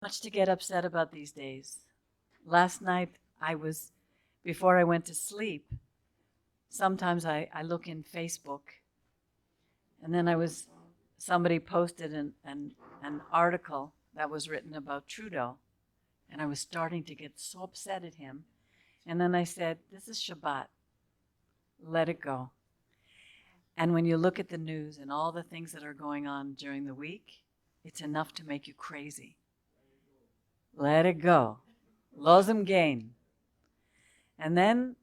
Much to get upset about these days. Last night, before I went to sleep, sometimes I look in Facebook, and then somebody posted an article that was written about Trudeau, and I was starting to get so upset at him. And then I said, this is Shabbat. Let it go. And when you look at the news and all the things that are going on during the week, it's enough to make you crazy. Let it go. Lozum gain. And then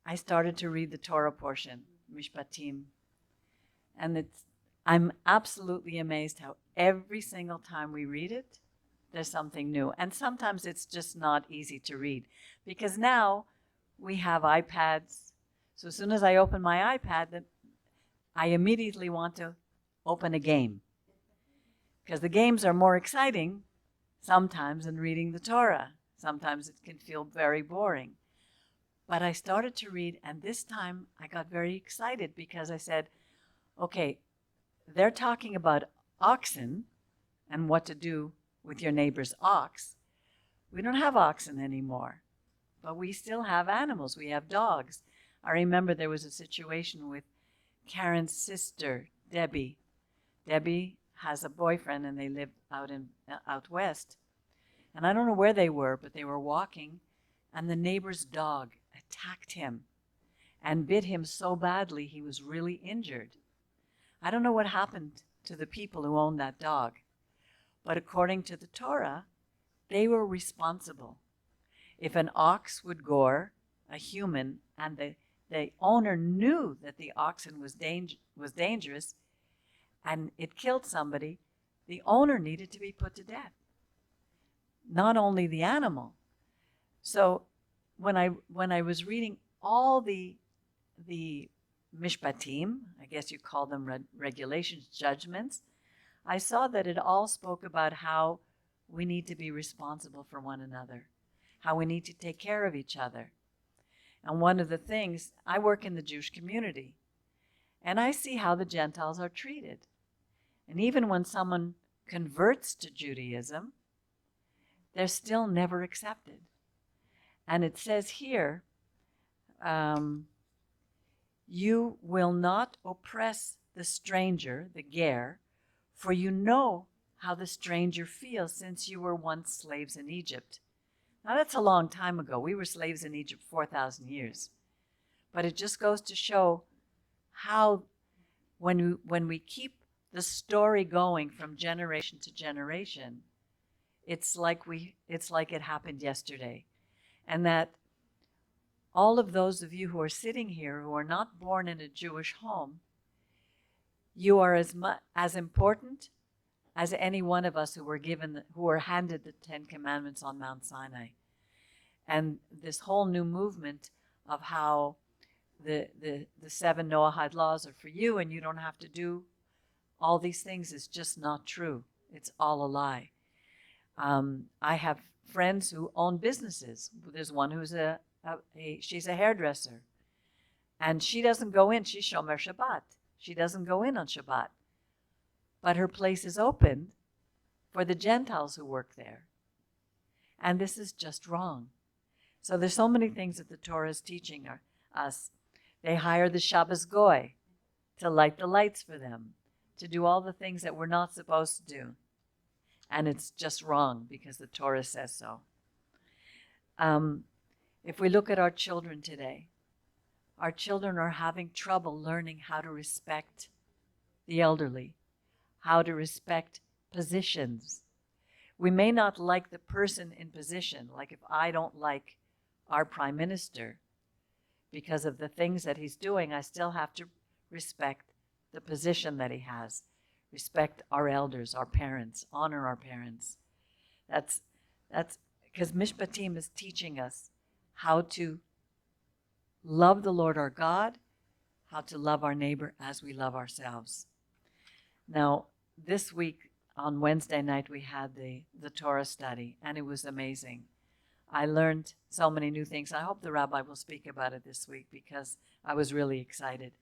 I started to read the Torah portion, Mishpatim. And I'm absolutely amazed how every single time we read it, there's something new. And sometimes it's just not easy to read because now we have iPads. So as soon as I open my iPad, I immediately want to open a game because the games are more exciting sometimes than reading the Torah. Sometimes it can feel very boring. But I started to read, and this time I got very excited because I said, okay, they're talking about oxen and what to do with your neighbor's ox. We don't have oxen anymore, but we still have animals. We have dogs. I remember there was a situation with Karen's sister, Debbie. Debbie has a boyfriend, and they live out west. And I don't know where they were, but they were walking, and the neighbor's dog attacked him and bit him so badly he was really injured. I don't know what happened to the people who owned that dog, but according to the Torah, they were responsible. If an ox would gore a human and the owner knew that the oxen was dangerous and it killed somebody, the owner needed to be put to death, not only the animal. So when I was reading all the Mishpatim, I guess you call them regulations, judgments, I saw that it all spoke about how we need to be responsible for one another, how we need to take care of each other. And one of the things, I work in the Jewish community, and I see how the Gentiles are treated. And even when someone converts to Judaism, they're still never accepted. And it says here, you will not oppress the stranger, the ger, for you know how the stranger feels since you were once slaves in Egypt. Now that's a long time ago. We were slaves in Egypt 4,000 years. But it just goes to show how when we keep the story going from generation to generation, it's like it happened yesterday. And that all of those of you who are sitting here who are not born in a Jewish home, you are as important as any one of us who were handed the Ten Commandments on Mount Sinai. And this whole new movement of how the 7 Noahide laws are for you and you don't have to do all these things is just not true. It's all a lie. I have friends who own businesses. There's one who's she's a hairdresser, and she doesn't go in. She's Shomer Shabbat. She doesn't go in on Shabbat, but her place is open for the Gentiles who work there, and this is just wrong. So there's so many things that the Torah is teaching us. They hire the Shabbos Goy to light the lights for them, to do all the things that we're not supposed to do. And it's just wrong because the Torah says so. If we look at our children today, our children are having trouble learning how to respect the elderly, how to respect positions. We may not like the person in position, like if I don't like our prime minister because of the things that he's doing, I still have to respect the position that he has. Respect our elders, our parents, honor our parents. That's because Mishpatim is teaching us how to love the Lord our God, how to love our neighbor as we love ourselves. Now, this week on Wednesday night, we had the Torah study, and it was amazing. I learned so many new things. I hope the rabbi will speak about it this week because I was really excited.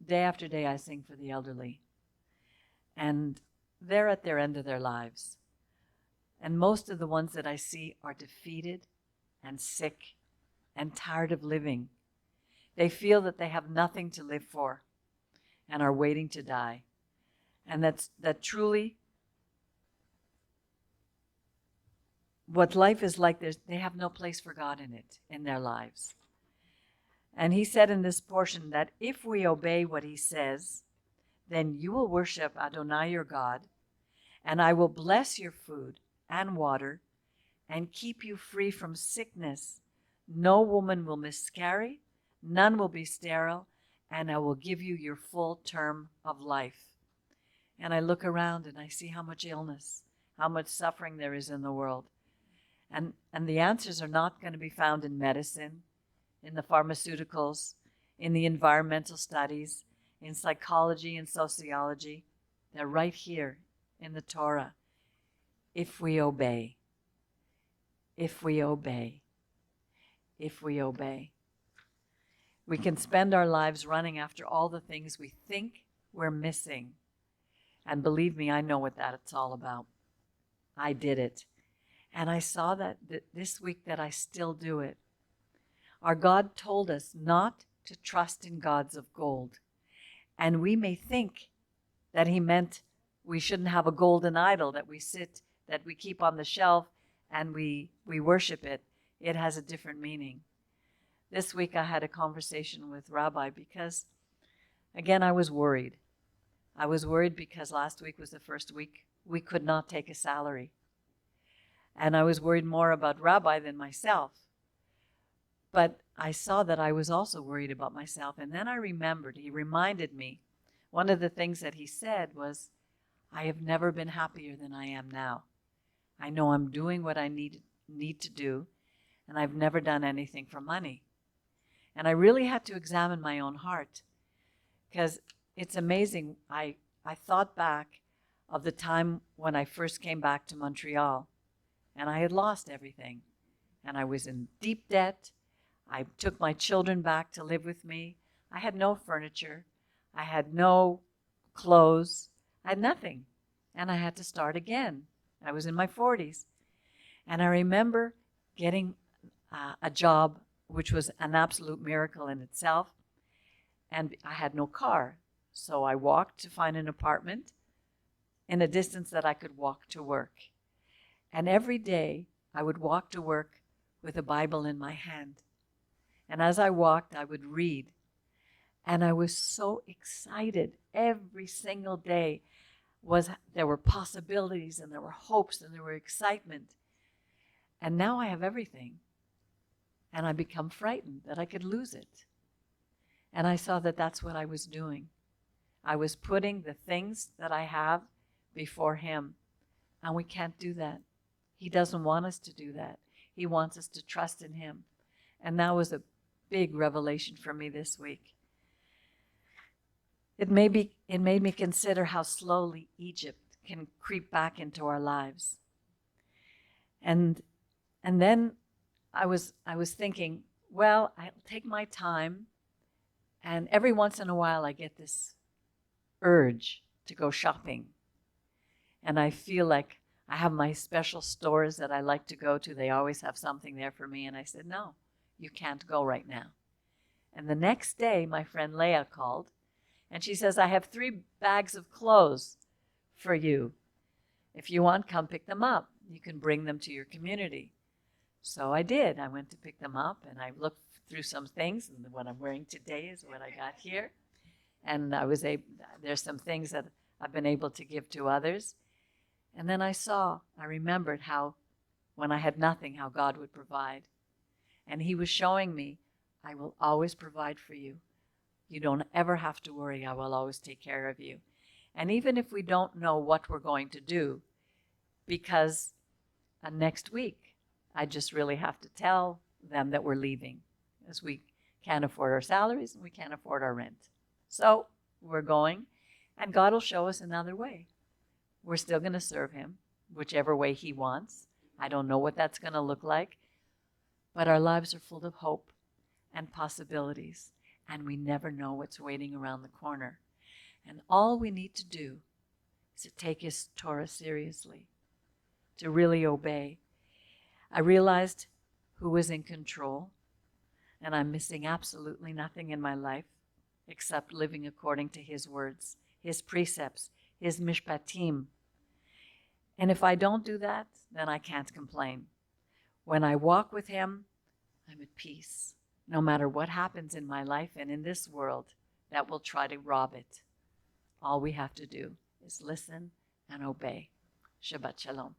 Day after day, I sing for the elderly. And they're at their end of their lives. And most of the ones that I see are defeated and sick and tired of living. They feel that they have nothing to live for and are waiting to die. And that truly what life is like, they have no place for God in it, in their lives. And he said in this portion that if we obey what he says, then you will worship Adonai your God, and I will bless your food and water and keep you free from sickness. No woman will miscarry, none will be sterile, and I will give you your full term of life. And I look around and I see how much illness, how much suffering there is in the world. And the answers are not going to be found in medicine, in the pharmaceuticals, in the environmental studies, in psychology and sociology. They're right here in the Torah. If we obey, if we obey, if we obey. We can spend our lives running after all the things we think we're missing. And believe me, I know what that's all about. I did it. And I saw that this week that I still do it. Our God told us not to trust in gods of gold. And we may think that he meant we shouldn't have a golden idol that we keep on the shelf and we worship it. It has a different meaning. This week I had a conversation with Rabbi because, again, I was worried. I was worried because last week was the first week we could not take a salary. And I was worried more about Rabbi than myself. But I saw that I was also worried about myself. And then I remembered, he reminded me, one of the things that he said was, I have never been happier than I am now. I know I'm doing what I need to do, and I've never done anything for money. And I really had to examine my own heart, because it's amazing. I thought back of the time when I first came back to Montreal, and I had lost everything. And I was in deep debt. I took my children back to live with me. I had no furniture. I had no clothes. I had nothing. And I had to start again. I was in my 40s. And I remember getting a job, which was an absolute miracle in itself. And I had no car. So I walked to find an apartment in a distance that I could walk to work. And every day I would walk to work with a Bible in my hand. And as I walked, I would read. And I was so excited every single day. There were possibilities and there were hopes and there were excitement. And now I have everything. And I become frightened that I could lose it. And I saw that that's what I was doing. I was putting the things that I have before him. And we can't do that. He doesn't want us to do that. He wants us to trust in him. And that was a big revelation for me this week. It made me consider how slowly Egypt can creep back into our lives. And then I was thinking, well, I'll take my time, and every once in a while I get this urge to go shopping. And I feel like I have my special stores that I like to go to. They always have something there for me. And I said, no, you can't go right now. And the next day, my friend Leah called, and she says, I have 3 bags of clothes for you. If you want, come pick them up. You can bring them to your community. So I did. I went to pick them up, and I looked through some things, and what I'm wearing today is what I got here. And there's some things that I've been able to give to others. And then I remembered how, when I had nothing, how God would provide. And he was showing me, I will always provide for you. You don't ever have to worry. I will always take care of you. And even if we don't know what we're going to do, because next week, I just really have to tell them that we're leaving, as we can't afford our salaries and we can't afford our rent. So we're going, and God will show us another way. We're still going to serve him, whichever way he wants. I don't know what that's going to look like, but our lives are full of hope and possibilities, and we never know what's waiting around the corner. And all we need to do is to take his Torah seriously, to really obey. I realized who was in control, and I'm missing absolutely nothing in my life except living according to his words, his precepts, his Mishpatim. And if I don't do that, then I can't complain. When I walk with him, I'm at peace, no matter what happens in my life and in this world that will try to rob it. All we have to do is listen and obey. Shabbat Shalom.